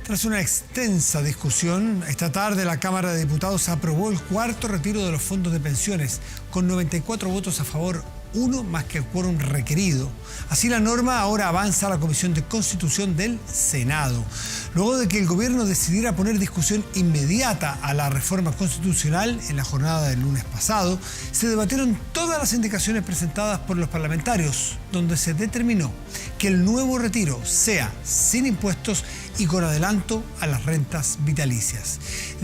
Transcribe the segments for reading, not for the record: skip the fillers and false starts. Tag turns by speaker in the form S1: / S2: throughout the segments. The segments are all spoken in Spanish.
S1: Tras una extensa discusión, esta tarde la Cámara de Diputados aprobó el cuarto retiro de los fondos de pensiones, con 94 votos a favor, uno más que el quórum requerido. Así la norma ahora avanza a la Comisión de Constitución del Senado. Luego de que el gobierno decidiera poner discusión inmediata a la reforma constitucional en la jornada del lunes pasado, se debatieron todas las indicaciones presentadas por los parlamentarios, donde se determinó que el nuevo retiro sea sin impuestos y con adelanto a las rentas vitalicias.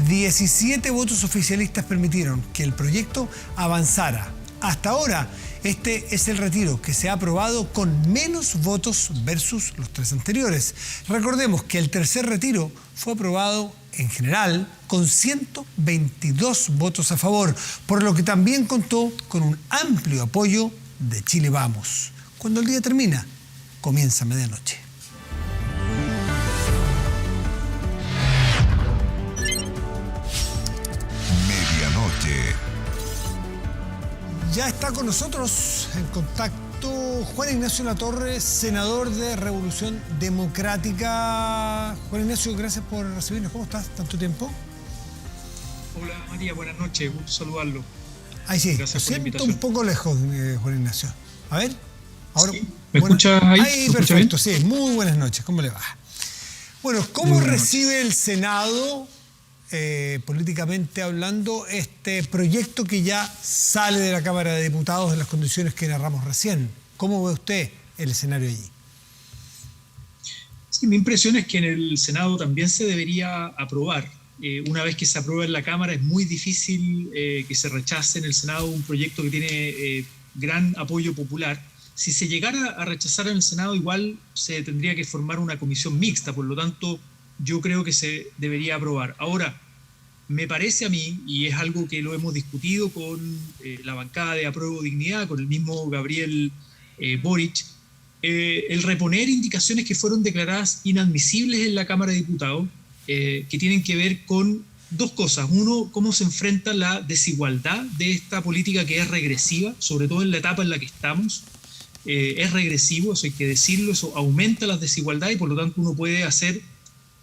S1: 17 votos oficialistas permitieron que el proyecto avanzara. Hasta ahora, este es el retiro que se ha aprobado con menos votos versus los tres anteriores. Recordemos que el tercer retiro fue aprobado en general con 122 votos a favor, por lo que también contó con un amplio apoyo de Chile Vamos. Cuando el día termina, comienza medianoche.
S2: Medianoche.
S1: Ya está con nosotros en contacto Juan Ignacio Latorre, senador de Revolución Democrática. Juan Ignacio, gracias por recibirnos. ¿Cómo estás? ¿Tanto tiempo?
S3: Hola María, buenas noches, gusto saludarlo.
S1: Ahí sí,
S3: Gracias por la
S1: siento
S3: invitación.
S1: un poco lejos, Juan Ignacio. A ver, ahora.
S3: ¿Sí? ¿Me escuchas ahí?
S1: Ahí,
S3: ¿Me escucha
S1: perfecto,
S3: bien?
S1: sí. Muy buenas noches, ¿cómo le va? Bueno, ¿cómo
S3: Muy buenas
S1: recibe el Senado, políticamente hablando, este proyecto que ya sale de la Cámara de Diputados en las condiciones que narramos recién? ¿Cómo ve usted el escenario allí?
S3: Sí, mi impresión es que en el Senado también se debería aprobar. Una vez que se aprueba en la Cámara es muy difícil que se rechace en el Senado un proyecto que tiene gran apoyo popular. Si se llegara a rechazar en el Senado, igual se tendría que formar una comisión mixta, por lo tanto, yo creo que se debería aprobar. Ahora, me parece a mí, y es algo que lo hemos discutido con la bancada de Apruebo Dignidad, con el mismo Gabriel Boric, el reponer indicaciones que fueron declaradas inadmisibles en la Cámara de Diputados, que tienen que ver con dos cosas. Uno, cómo se enfrenta la desigualdad de esta política que es regresiva, sobre todo en la etapa en la que estamos. Es regresivo, eso hay que decirlo, eso aumenta las desigualdades y por lo tanto uno puede hacer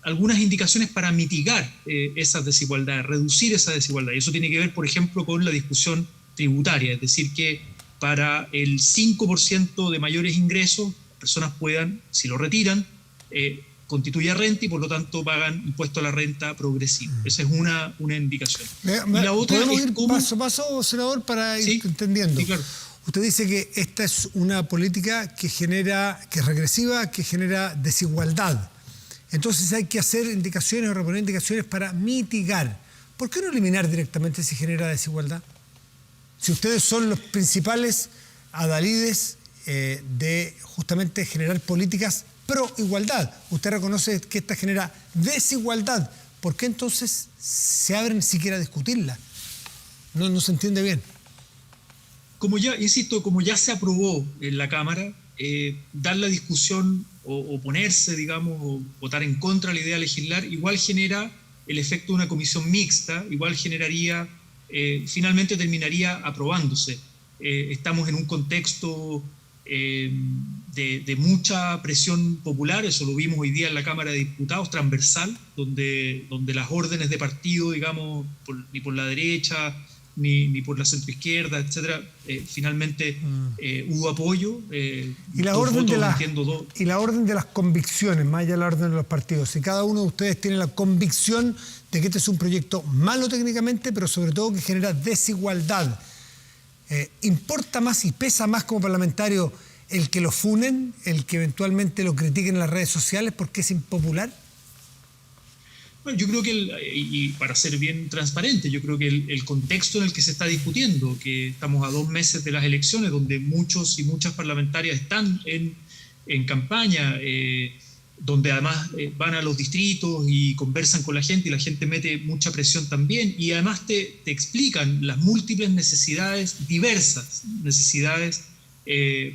S3: algunas indicaciones para mitigar esas desigualdades, reducir esa desigualdad. Y eso tiene que ver, por ejemplo, con la discusión tributaria, es decir, que para el 5% de mayores ingresos, las personas puedan, si lo retiran, constituye renta y por lo tanto pagan impuesto a la renta progresivo. Esa es una indicación.
S1: Y la otra
S3: ¿Podemos
S1: es
S3: ir
S1: cómo... paso a paso, senador, para ir entendiendo?
S3: Sí, claro.
S1: Usted dice que esta es una política que es regresiva, que genera desigualdad. Entonces hay que hacer indicaciones o reponer indicaciones para mitigar. ¿Por qué no eliminar directamente si genera desigualdad? Si ustedes son los principales adalides de justamente generar políticas pro igualdad, usted reconoce que esta genera desigualdad. ¿Por qué entonces se abren siquiera a discutirla? No se entiende bien.
S3: Como ya se aprobó en la Cámara, dar la discusión o oponerse, digamos, o votar en contra de la idea de legislar, igual genera el efecto de una comisión mixta, igual generaría, finalmente terminaría aprobándose. Estamos en un contexto de mucha presión popular, eso lo vimos hoy día en la Cámara de Diputados, transversal, donde las órdenes de partido, digamos, ni por la derecha, ni por la centroizquierda, etcétera, finalmente hubo apoyo.
S1: Y la orden de las convicciones, más allá de la orden de los partidos. Si cada uno de ustedes tiene la convicción de que este es un proyecto malo técnicamente, pero sobre todo que genera desigualdad, ¿importa más y pesa más como parlamentario el que lo funen, el que eventualmente lo critiquen en las redes sociales porque es impopular?
S3: Bueno, yo creo que, y para ser bien transparente, yo creo que el contexto en el que se está discutiendo, que estamos a 2 meses de las elecciones, donde muchos y muchas parlamentarias están en campaña, donde además van a los distritos y conversan con la gente y la gente mete mucha presión también, y además te explican las múltiples necesidades, diversas necesidades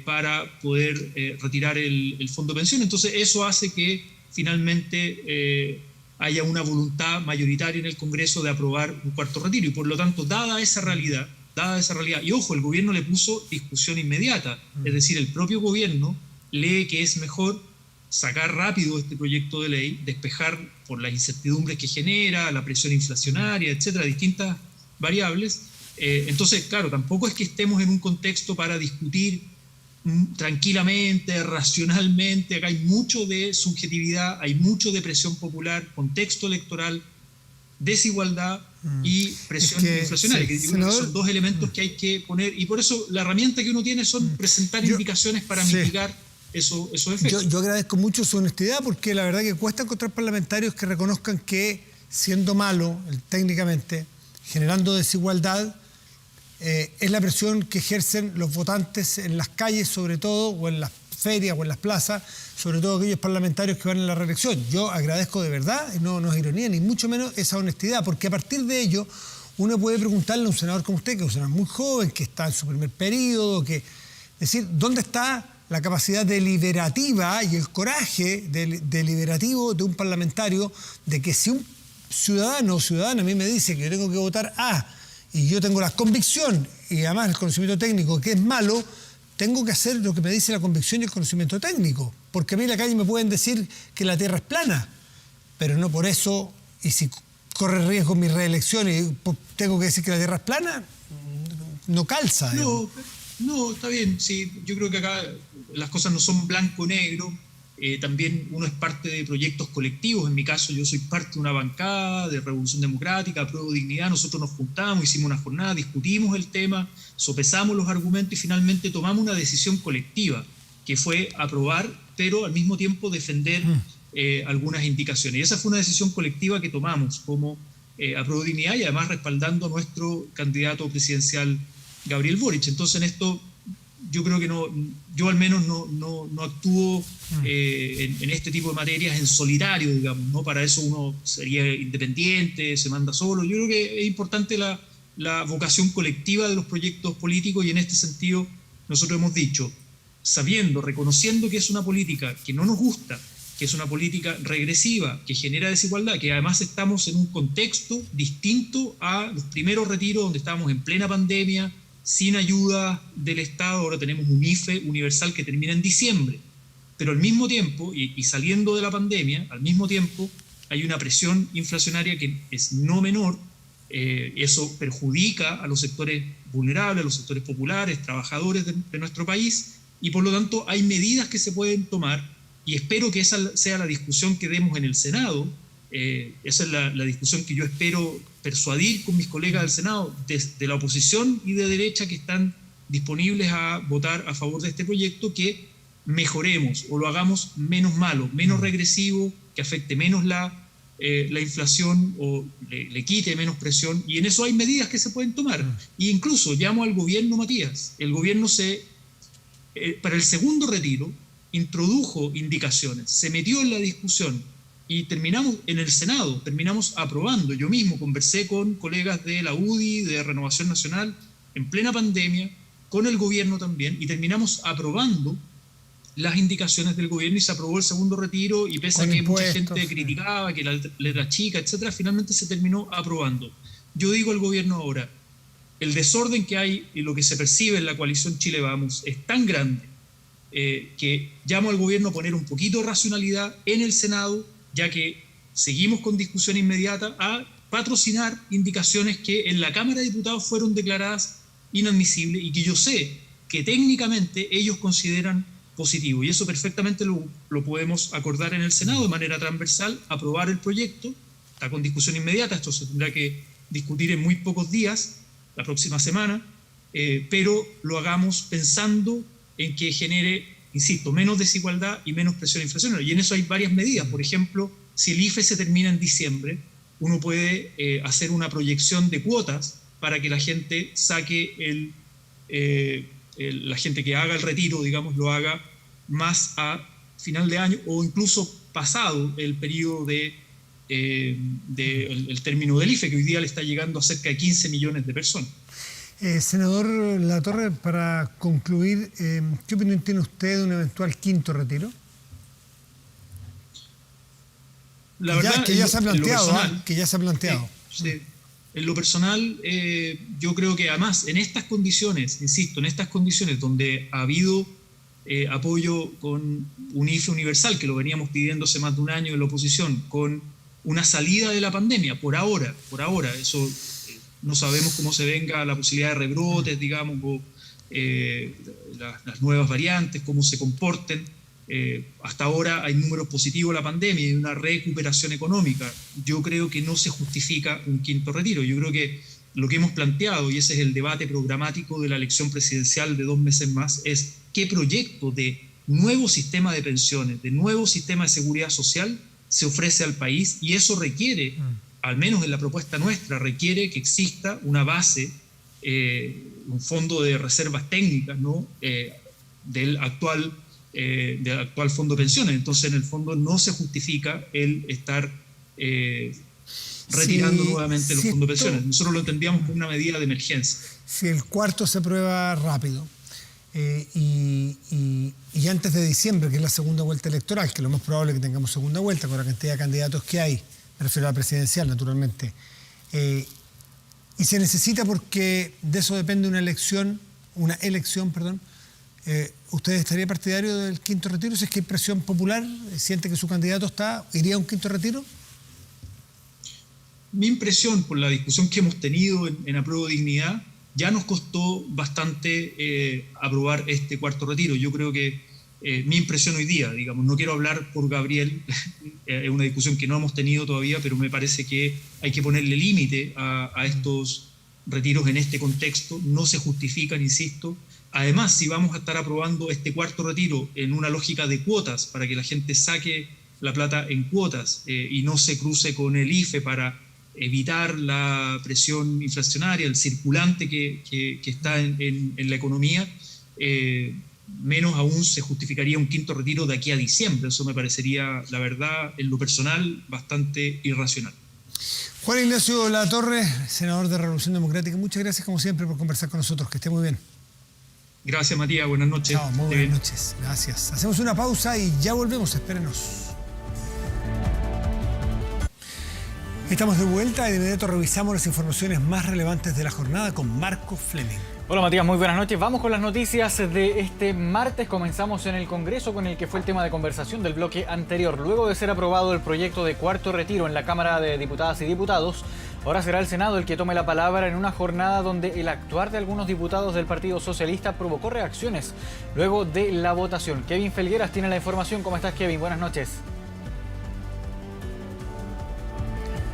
S3: para poder retirar el fondo de pensión. Entonces eso hace que finalmente haya una voluntad mayoritaria en el Congreso de aprobar un cuarto retiro. Y por lo tanto, dada esa realidad, y ojo, el gobierno le puso discusión inmediata, es decir, el propio gobierno lee que es mejor sacar rápido este proyecto de ley, despejar por las incertidumbres que genera, la presión inflacionaria, etcétera, distintas variables. Entonces, claro, tampoco es que estemos en un contexto para discutir tranquilamente, racionalmente. Acá hay mucho de subjetividad, hay mucho de presión popular, contexto electoral, desigualdad y presión inflacionaria, que son dos elementos que hay que poner, y por eso la herramienta que uno tiene son presentar indicaciones para mitigar esos efectos.
S1: Yo agradezco mucho su honestidad, porque la verdad que cuesta encontrar parlamentarios que reconozcan que, siendo malo técnicamente, generando desigualdad, es la presión que ejercen los votantes en las calles, sobre todo, o en las ferias o en las plazas, sobre todo aquellos parlamentarios que van en la reelección. Yo agradezco de verdad, no es ironía, ni mucho menos esa honestidad, porque a partir de ello uno puede preguntarle a un senador como usted, que es un senador muy joven, que está en su primer periodo, decir, ¿dónde está la capacidad deliberativa y el coraje deliberativo de un parlamentario, de que si un ciudadano o ciudadana a mí me dice que yo tengo que votar A, y yo tengo la convicción y además el conocimiento técnico que es malo, tengo que hacer lo que me dice la convicción y el conocimiento técnico? Porque a mí en la calle me pueden decir que la Tierra es plana, pero no por eso, y si corre riesgo mi reelección y tengo que decir que la Tierra es plana, no calza.
S3: No, está bien. Sí, yo creo que acá las cosas no son blanco-negro. También uno es parte de proyectos colectivos. En mi caso, yo soy parte de una bancada de Revolución Democrática, Apruebo Dignidad. Nosotros nos juntamos, hicimos una jornada, discutimos el tema, sopesamos los argumentos y finalmente tomamos una decisión colectiva, que fue aprobar, pero al mismo tiempo defender algunas indicaciones. Y esa fue una decisión colectiva que tomamos como Apruebo Dignidad, y además respaldando a nuestro candidato presidencial, Gabriel Boric. Entonces, en esto yo creo que yo al menos no actúo en este tipo de materias en solitario, digamos, ¿no? Para eso uno sería independiente, se manda solo. Yo creo que es importante la vocación colectiva de los proyectos políticos, y en este sentido nosotros hemos dicho, reconociendo que es una política que no nos gusta, que es una política regresiva, que genera desigualdad, que además estamos en un contexto distinto a los primeros retiros, donde estábamos en plena pandemia, sin ayuda del Estado. Ahora tenemos un IFE universal que termina en diciembre, pero al mismo tiempo, y saliendo de la pandemia, al mismo tiempo hay una presión inflacionaria que es no menor. Eso perjudica a los sectores vulnerables, a los sectores populares, trabajadores de nuestro país, y por lo tanto hay medidas que se pueden tomar, y espero que esa sea la discusión que demos en el Senado. Esa es la discusión que yo espero persuadir con mis colegas del Senado, de la oposición y de derecha, que están disponibles a votar a favor de este proyecto, que mejoremos o lo hagamos menos malo, menos regresivo, que afecte menos la inflación o le quite menos presión. Y en eso hay medidas que se pueden tomar. E incluso llamo al gobierno, Matías. El gobierno para el segundo retiro introdujo indicaciones, se metió en la discusión, y terminamos en el Senado, terminamos aprobando. Yo mismo conversé con colegas de la UDI, de Renovación Nacional, en plena pandemia, con el gobierno también, y terminamos aprobando las indicaciones del gobierno, y se aprobó el segundo retiro, y pese a que mucha gente criticaba, que la letra chica, etcétera, finalmente se terminó aprobando. Yo digo al gobierno ahora, el desorden que hay y lo que se percibe en la coalición Chile Vamos es tan grande, que llamo al gobierno a poner un poquito de racionalidad en el Senado, ya que seguimos con discusión inmediata, a patrocinar indicaciones que en la Cámara de Diputados fueron declaradas inadmisibles, y que yo sé que técnicamente ellos consideran positivo, y eso perfectamente lo podemos acordar en el Senado de manera transversal, aprobar el proyecto. Está con discusión inmediata, esto se tendrá que discutir en muy pocos días, la próxima semana, pero lo hagamos pensando en que genere, insisto, menos desigualdad y menos presión inflacionaria. Y en eso hay varias medidas. Por ejemplo, si el IFE se termina en diciembre, uno puede hacer una proyección de cuotas para que la gente saque la gente que haga el retiro, digamos, lo haga más a final de año, o incluso pasado el periodo el término del IFE, que hoy día le está llegando a cerca de 15 millones de personas.
S1: Senador Latorre, para concluir, ¿qué opinión tiene usted de un eventual quinto retiro?
S3: La verdad,
S1: que ya se ha planteado.
S3: Sí. En lo personal, yo creo que además en estas condiciones, insisto, en estas condiciones donde ha habido apoyo con un IFE universal, que lo veníamos pidiendo hace más de un año en la oposición, con una salida de la pandemia, por ahora, eso no sabemos cómo se venga la posibilidad de rebrotes, digamos, o las nuevas variantes, cómo se comporten. Hasta ahora hay números positivos de la pandemia y una recuperación económica. Yo creo que no se justifica un quinto retiro. Yo creo que lo que hemos planteado, y ese es el debate programático de la elección presidencial de 2 meses más, es qué proyecto de nuevo sistema de pensiones, de nuevo sistema de seguridad social se ofrece al país, y eso requiere, al menos en la propuesta nuestra, requiere que exista una base, un fondo de reservas técnicas, ¿no? del actual fondo de pensiones. Entonces, en el fondo, no se justifica el estar retirando nuevamente los fondos de pensiones. Nosotros lo entendíamos como una medida de emergencia.
S1: Si el cuarto se aprueba rápido y antes de diciembre, que es la segunda vuelta electoral, que lo más probable es que tengamos segunda vuelta con la cantidad de candidatos que hay, me refiero a la presidencial, naturalmente, y se necesita, porque de eso depende una elección, ¿usted estaría partidario del quinto retiro? Si es que hay presión popular, siente que su candidato iría a un quinto retiro.
S3: Mi impresión, por la discusión que hemos tenido en Apruebo Dignidad, ya nos costó bastante aprobar este cuarto retiro. Yo creo que mi impresión hoy día, digamos, no quiero hablar por Gabriel, es una discusión que no hemos tenido todavía, pero me parece que hay que ponerle límite a estos retiros en este contexto. No se justifican, insisto. Además, si vamos a estar aprobando este cuarto retiro en una lógica de cuotas, para que la gente saque la plata en cuotas y no se cruce con el IFE para evitar la presión inflacionaria, el circulante que está en la economía, menos aún se justificaría un quinto retiro de aquí a diciembre. Eso me parecería, la verdad, en lo personal, bastante irracional.
S1: Juan Ignacio Latorre, senador de Revolución Democrática, muchas gracias como siempre por conversar con nosotros. Que esté muy bien.
S3: Gracias, Matías. Buenas noches.
S1: Chao, muy buenas noches. Gracias. Hacemos una pausa y ya volvemos. Espérenos. Estamos de vuelta y de inmediato revisamos las informaciones más relevantes de la jornada con Marco Fleming.
S4: Hola Matías, muy buenas noches. Vamos con las noticias de este martes. Comenzamos en el Congreso con el que fue el tema de conversación del bloque anterior. Luego de ser aprobado el proyecto de cuarto retiro en la Cámara de Diputadas y Diputados, ahora será el Senado el que tome la palabra en una jornada donde el actuar de algunos diputados del Partido Socialista provocó reacciones luego de la votación. Kevin Felgueras tiene la información. ¿Cómo estás, Kevin? Buenas noches.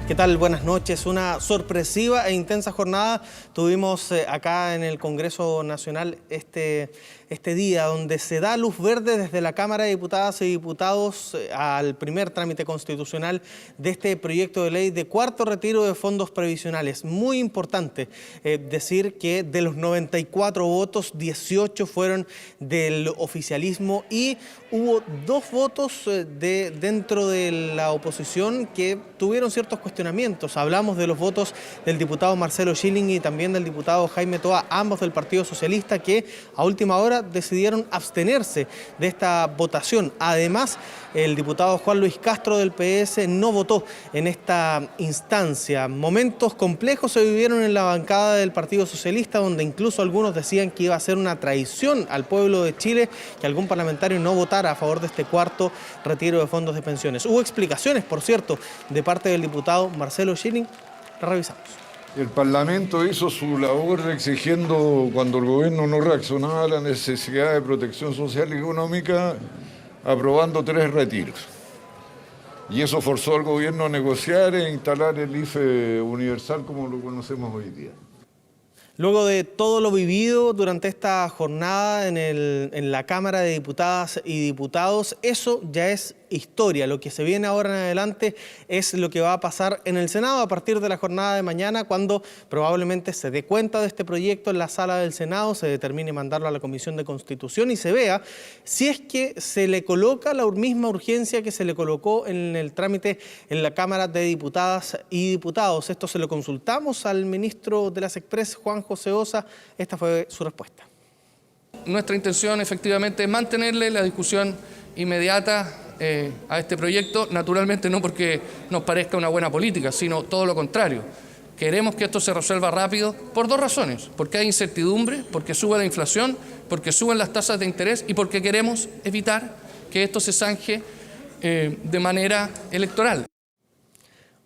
S5: ¿Qué tal? Buenas noches. Una sorpresiva e intensa jornada tuvimos acá en el Congreso Nacional este día, donde se da luz verde desde la Cámara de Diputadas y Diputados al primer trámite constitucional de este proyecto de ley de cuarto retiro de fondos previsionales. Muy importante decir que de los 94 votos, 18 fueron del oficialismo y hubo 2 votos dentro de la oposición que tuvieron ciertos cuestionamientos. Hablamos de los votos del diputado Marcelo Schilling y también del diputado Jaime Toa, ambos del Partido Socialista, que a última hora decidieron abstenerse de esta votación. Además, el diputado Juan Luis Castro del PS no votó en esta instancia. Momentos complejos se vivieron en la bancada del Partido Socialista, donde incluso algunos decían que iba a ser una traición al pueblo de Chile que algún parlamentario no votara a favor de este cuarto retiro de fondos de pensiones. Hubo explicaciones, por cierto, de parte del diputado Marcelo Schilling. La revisamos.
S6: El Parlamento hizo su labor exigiendo, cuando el gobierno no reaccionaba a la necesidad de protección social y económica, aprobando 3 retiros. Y eso forzó al gobierno a negociar e instalar el IFE universal como lo conocemos hoy día.
S5: Luego de todo lo vivido durante esta jornada en la Cámara de Diputadas y Diputados, eso ya es historia. Lo que se viene ahora en adelante es lo que va a pasar en el Senado a partir de la jornada de mañana, cuando probablemente se dé cuenta de este proyecto en la sala del Senado, se determine mandarlo a la Comisión de Constitución y se vea si es que se le coloca la misma urgencia que se le colocó en el trámite en la Cámara de Diputadas y Diputados. Esto se lo consultamos al ministro de las Express, Juan José Osa. Esta fue su respuesta.
S7: Nuestra intención efectivamente es mantenerle la discusión inmediata a este proyecto, naturalmente no porque nos parezca una buena política, sino todo lo contrario. Queremos que esto se resuelva rápido por dos razones. Porque hay incertidumbre, porque sube la inflación, porque suben las tasas de interés y porque queremos evitar que esto se zanje de manera electoral.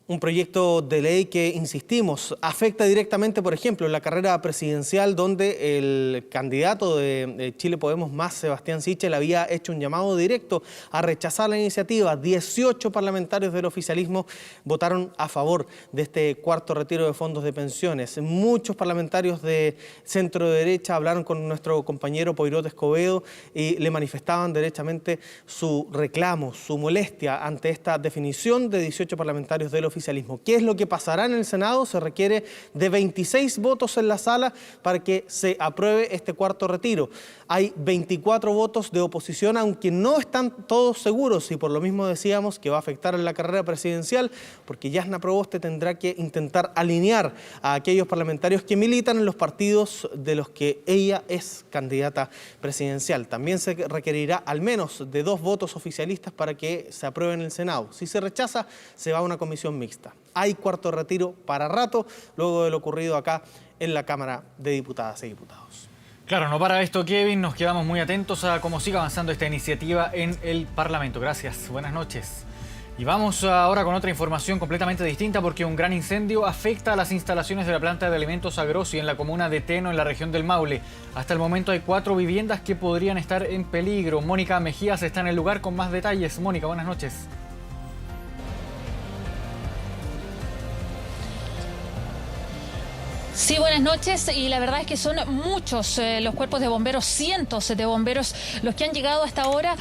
S5: Un proyecto de ley que, insistimos, afecta directamente, por ejemplo, la carrera presidencial, donde el candidato de Chile Podemos Más, Sebastián Sichel, había hecho un llamado directo a rechazar la iniciativa. 18 parlamentarios del oficialismo votaron a favor de este cuarto retiro de fondos de pensiones. Muchos parlamentarios de centro derecha hablaron con nuestro compañero Poirot Escobedo y le manifestaban derechamente su reclamo, su molestia ante esta definición de 18 parlamentarios del oficialismo. ¿Qué es lo que pasará en el Senado? Se requiere de 26 votos en la sala para que se apruebe este cuarto retiro. Hay 24 votos de oposición, aunque no están todos seguros, y por lo mismo decíamos que va a afectar en la carrera presidencial, porque Jasna Proboste tendrá que intentar alinear a aquellos parlamentarios que militan en los partidos de los que ella es candidata presidencial. También se requerirá al menos de 2 votos oficialistas para que se apruebe en el Senado. Si se rechaza, se va a una comisión mixta. Hay cuarto retiro para rato, luego de lo ocurrido acá en la Cámara de Diputadas y Diputados.
S4: Claro, no para esto, Kevin. Nos quedamos muy atentos a cómo siga avanzando esta iniciativa en el Parlamento. Gracias. Buenas noches. Y vamos ahora con otra información completamente distinta, porque un gran incendio afecta a las instalaciones de la planta de alimentos Agrossi en la comuna de Teno, en la región del Maule. Hasta el momento hay 4 viviendas que podrían estar en peligro. Mónica Mejías está en el lugar con más detalles. Mónica, buenas noches.
S8: Sí, buenas noches, y la verdad es que son muchos los cuerpos de bomberos, cientos de bomberos los que han llegado hasta ahora,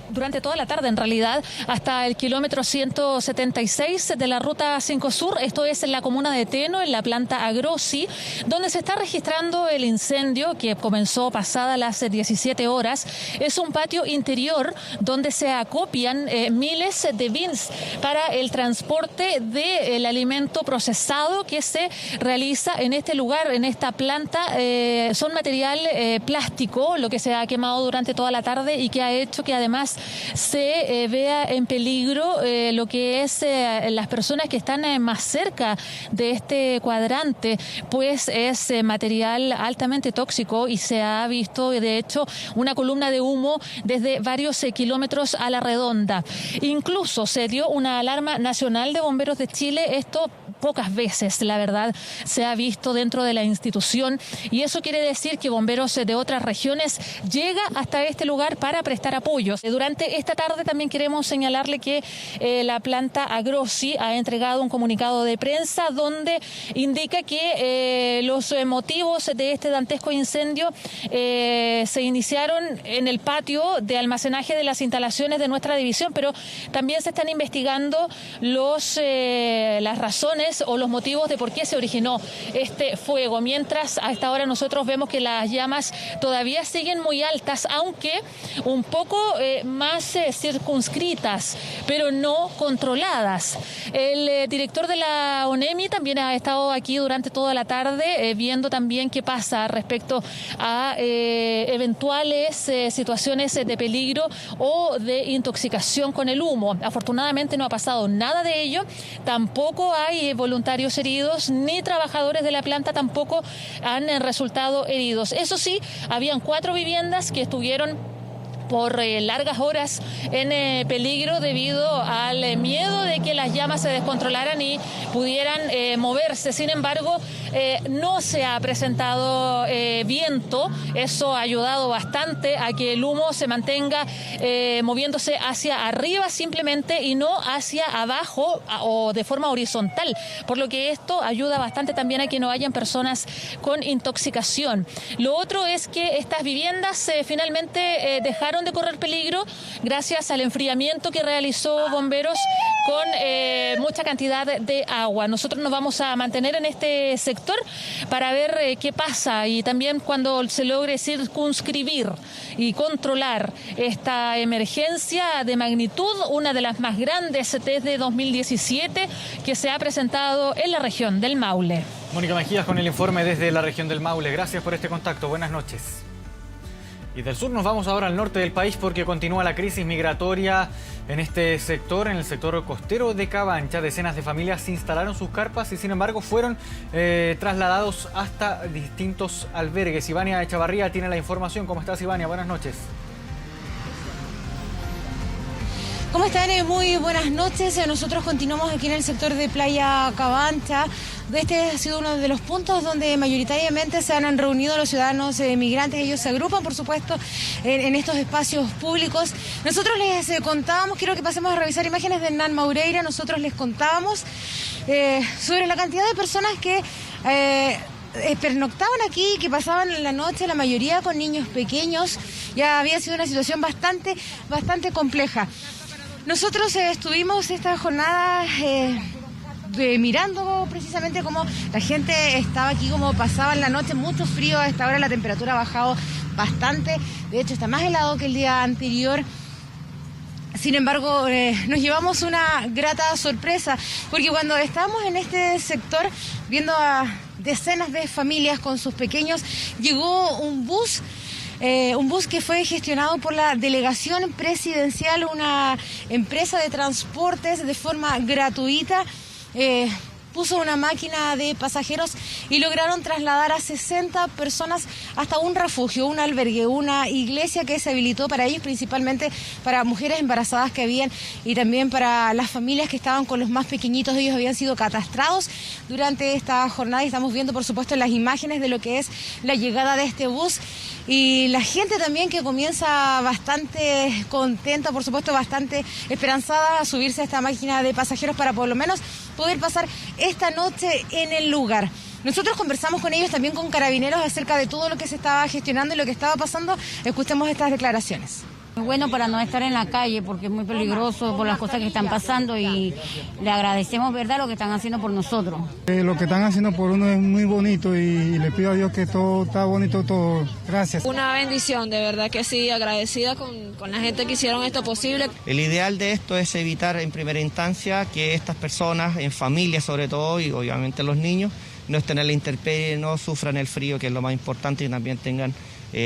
S8: durante toda la tarde en realidad, hasta el kilómetro 176 de la Ruta 5 Sur. Esto es en la comuna de Teno, en la planta Agrossi, donde se está registrando el incendio que comenzó pasadas las 17 horas. Es un patio interior donde se acopian miles de bins para el transporte del alimento procesado que se realiza en este lugar, en esta planta. Son material plástico, lo que se ha quemado durante toda la tarde y que ha hecho que además se vea en peligro lo que es las personas que están más cerca de este cuadrante, pues es material altamente tóxico y se ha visto de hecho una columna de humo desde varios kilómetros a la redonda. Incluso se dio una alarma nacional de bomberos de Chile. Esto pocas veces, la verdad, se ha visto dentro de la institución, y eso quiere decir que bomberos de otras regiones llegan hasta este lugar para prestar apoyos. Durante esta tarde también queremos señalarle que la planta Agrossi ha entregado un comunicado de prensa donde indica que los motivos de este dantesco incendio se iniciaron en el patio de almacenaje de las instalaciones de nuestra división, pero también se están investigando las razones o los motivos de por qué se originó este fuego. Mientras a esta hora nosotros vemos que las llamas todavía siguen muy altas, aunque un poco más circunscritas, pero no controladas. El director de la ONEMI también ha estado aquí durante toda la tarde viendo también qué pasa respecto a eventuales situaciones de peligro o de intoxicación con el humo. Afortunadamente no ha pasado nada de ello, tampoco hay voluntarios heridos, ni trabajadores de la planta tampoco han resultado heridos. Eso sí, habían 4 viviendas que estuvieron por largas horas en peligro debido al miedo de que las llamas se descontrolaran y pudieran moverse. Sin embargo, no se ha presentado viento. Eso ha ayudado bastante a que el humo se mantenga moviéndose hacia arriba simplemente y no hacia abajo o de forma horizontal, por lo que esto ayuda bastante también a que no hayan personas con intoxicación. Lo otro es que estas viviendas finalmente dejaron de correr peligro gracias al enfriamiento que realizó bomberos con mucha cantidad de agua. Nosotros nos vamos a mantener en este sector para ver qué pasa, y también cuando se logre circunscribir y controlar esta emergencia de magnitud, una de las más grandes desde 2017 que se ha presentado en la región del Maule.
S4: Mónica Mejías con el informe desde la región del Maule. Gracias por este contacto. Buenas noches. Y del sur nos vamos ahora al norte del país porque continúa la crisis migratoria en este sector, en el sector costero de Cabancha. Decenas de familias instalaron sus carpas y sin embargo fueron trasladados hasta distintos albergues. Ivania Echavarría tiene la información. ¿Cómo estás, Ivania? Buenas noches.
S9: ¿Cómo están? Muy buenas noches. Nosotros continuamos aquí en el sector de Playa Cabancha. Este ha sido uno de los puntos donde mayoritariamente se han reunido los ciudadanos migrantes. Ellos se agrupan, por supuesto, en estos espacios públicos. Nosotros les contábamos, quiero que pasemos a revisar imágenes de Hernán Maureira. Nosotros les contábamos sobre la cantidad de personas que pernoctaban aquí, que pasaban la noche, la mayoría con niños pequeños. Ya había sido una situación bastante compleja. Nosotros estuvimos esta jornada mirando precisamente cómo la gente estaba aquí, cómo pasaban la noche, mucho frío. A esta hora la temperatura ha bajado bastante, de hecho está más helado que el día anterior. Sin embargo, nos llevamos una grata sorpresa, porque cuando estábamos en este sector viendo a decenas de familias con sus pequeños, llegó un bus que fue gestionado por la delegación presidencial, una empresa de transportes de forma gratuita. Puso una máquina de pasajeros y lograron trasladar a 60 personas hasta un refugio, un albergue, una iglesia que se habilitó para ellos, principalmente para mujeres embarazadas que habían y también para las familias que estaban con los más pequeñitos. Ellos habían sido catastrados durante esta jornada y estamos viendo, por supuesto, las imágenes de lo que es la llegada de este bus. Y la gente también que comienza bastante contenta, por supuesto, bastante esperanzada a subirse a esta máquina de pasajeros para por lo menos poder pasar esta noche en el lugar. Nosotros conversamos con ellos, también con carabineros, acerca de todo lo que se estaba gestionando y lo que estaba pasando. Escuchemos estas declaraciones.
S10: Muy bueno para no estar en la calle porque es muy peligroso por las cosas que están pasando y le agradecemos, ¿verdad?, lo que están haciendo por nosotros.
S11: Lo que están haciendo por uno es muy bonito y le pido a Dios que todo está bonito, todo. Gracias.
S12: Una bendición, de verdad que sí, agradecida con la gente que hicieron esto posible.
S13: El ideal de esto es evitar en primera instancia que estas personas, en familia sobre todo, y obviamente los niños, no estén en la intemperie, no sufran el frío, que es lo más importante, y también tengan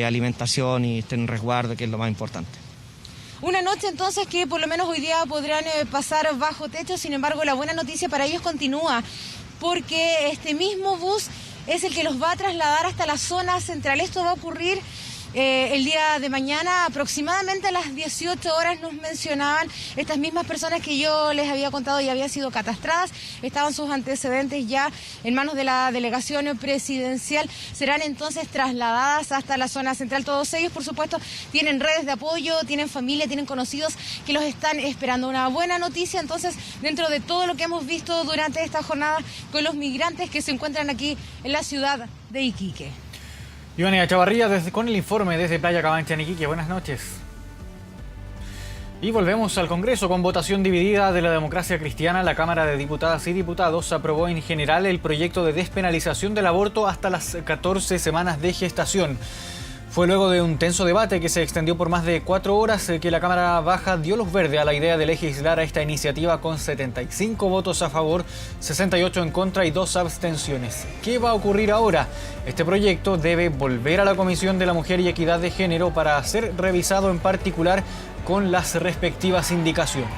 S13: alimentación y estén en resguardo, que es lo más importante.
S9: Una noche entonces que por lo menos hoy día podrán pasar bajo techo. Sin embargo, la buena noticia para ellos continúa, porque este mismo bus es el que los va a trasladar hasta la zona central. Esto va a ocurrir el día de mañana, aproximadamente a las 18 horas. Nos mencionaban estas mismas personas que yo les había contado y habían sido catastradas, estaban sus antecedentes ya en manos de la delegación presidencial, serán entonces trasladadas hasta la zona central. Todos ellos, por supuesto, tienen redes de apoyo, tienen familia, tienen conocidos que los están esperando. Una buena noticia entonces dentro de todo lo que hemos visto durante esta jornada con los migrantes que se encuentran aquí en la ciudad de Iquique.
S4: Ivania Echavarría con el informe desde Playa Cabancha en Iquique. Buenas noches. Y volvemos al Congreso. Con votación dividida de la democracia cristiana, la Cámara de Diputadas y Diputados aprobó en general el proyecto de despenalización del aborto hasta las 14 semanas de gestación. Fue luego de un tenso debate que se extendió por más de 4 horas que la Cámara Baja dio luz verde a la idea de legislar a esta iniciativa con 75 votos a favor, 68 en contra y 2 abstenciones. ¿Qué va a ocurrir ahora? Este proyecto debe volver a la Comisión de la Mujer y Equidad de Género para ser revisado en particular con las respectivas indicaciones.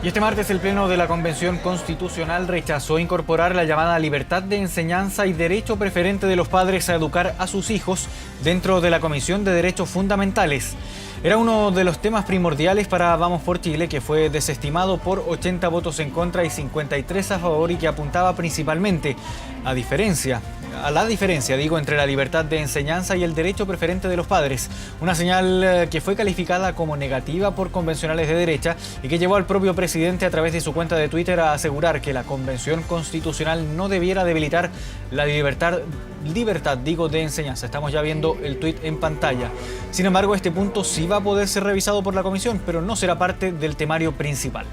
S4: Y este martes el Pleno de la Convención Constitucional rechazó incorporar la llamada libertad de enseñanza y derecho preferente de los padres a educar a sus hijos dentro de la Comisión de Derechos Fundamentales. Era uno de los temas primordiales para Vamos por Chile, que fue desestimado por 80 votos en contra y 53 a favor, y que apuntaba principalmente a la diferencia entre la libertad de enseñanza y el derecho preferente de los padres. Una señal que fue calificada como negativa por convencionales de derecha y que llevó al propio presidente a través de su cuenta de Twitter a asegurar que la Convención Constitucional no debiera debilitar la libertad de enseñanza. Estamos ya viendo el tuit en pantalla. Sin embargo, este punto sí va a poder ser revisado por la comisión, pero no será parte del temario principal.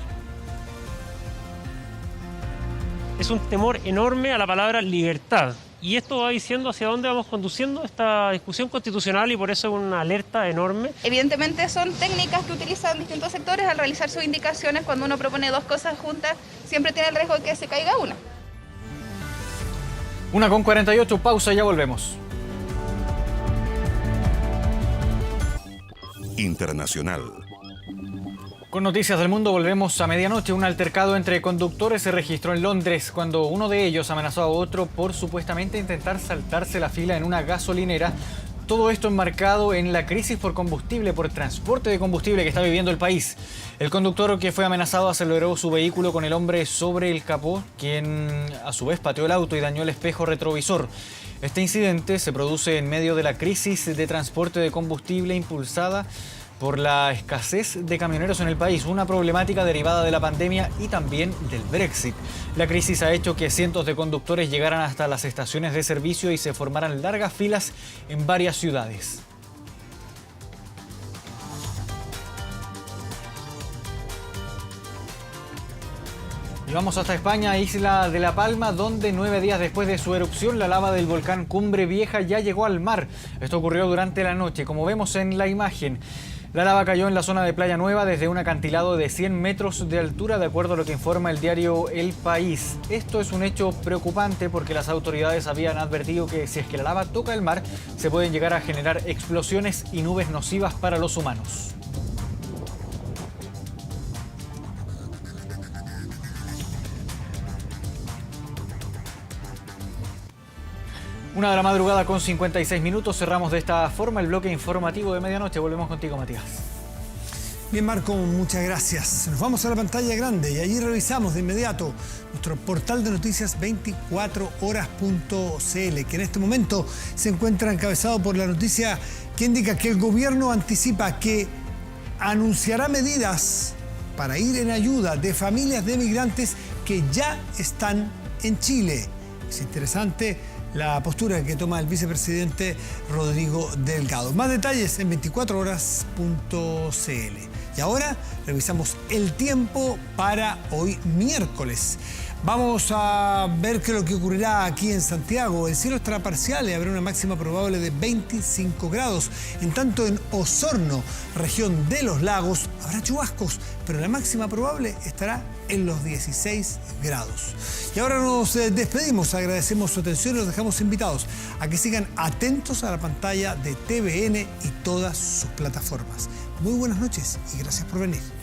S14: Es un temor enorme a la palabra libertad. Y esto va diciendo hacia dónde vamos conduciendo esta discusión constitucional, y por eso es una alerta enorme.
S15: Evidentemente son técnicas que utilizan distintos sectores al realizar sus indicaciones. Cuando uno propone dos cosas juntas, siempre tiene el riesgo de que se caiga una.
S4: 1:48, pausa, ya volvemos.
S2: Internacional.
S4: Con noticias del mundo volvemos a medianoche. Un altercado entre conductores se registró en Londres cuando uno de ellos amenazó a otro por supuestamente intentar saltarse la fila en una gasolinera. Todo esto enmarcado en la crisis por combustible, por transporte de combustible que está viviendo el país. El conductor que fue amenazado aceleró su vehículo con el hombre sobre el capó, quien a su vez pateó el auto y dañó el espejo retrovisor. Este incidente se produce en medio de la crisis de transporte de combustible impulsada por la escasez de camioneros en el país, una problemática derivada de la pandemia y también del Brexit. La crisis ha hecho que cientos de conductores llegaran hasta las estaciones de servicio y se formaran largas filas en varias ciudades. Y vamos hasta España, isla de La Palma, donde 9 días después de su erupción, la lava del volcán Cumbre Vieja ya llegó al mar. Esto ocurrió durante la noche, como vemos en la imagen. La lava cayó en la zona de Playa Nueva desde un acantilado de 100 metros de altura, de acuerdo a lo que informa el diario El País. Esto es un hecho preocupante porque las autoridades habían advertido que si es que la lava toca el mar, se pueden llegar a generar explosiones y nubes nocivas para los humanos. Una de la madrugada con 56 minutos. Cerramos de esta forma el bloque informativo de medianoche. Volvemos contigo, Matías.
S1: Bien, Marco, muchas gracias. Nos vamos a la pantalla grande y allí revisamos de inmediato nuestro portal de noticias 24horas.cl, que en este momento se encuentra encabezado por la noticia que indica que el gobierno anticipa que anunciará medidas para ir en ayuda de familias de migrantes que ya están en Chile. Es interesante la postura que toma el vicepresidente Rodrigo Delgado. Más detalles en 24horas.cl. Y ahora revisamos el tiempo para hoy miércoles. Vamos a ver qué es lo que ocurrirá aquí en Santiago. El cielo estará parcial y habrá una máxima probable de 25 grados. En tanto, en Osorno, región de los lagos, habrá chubascos, pero la máxima probable estará en los 16 grados. Y ahora nos despedimos, agradecemos su atención y los dejamos invitados a que sigan atentos a la pantalla de TVN y todas sus plataformas. Muy buenas noches y gracias por venir.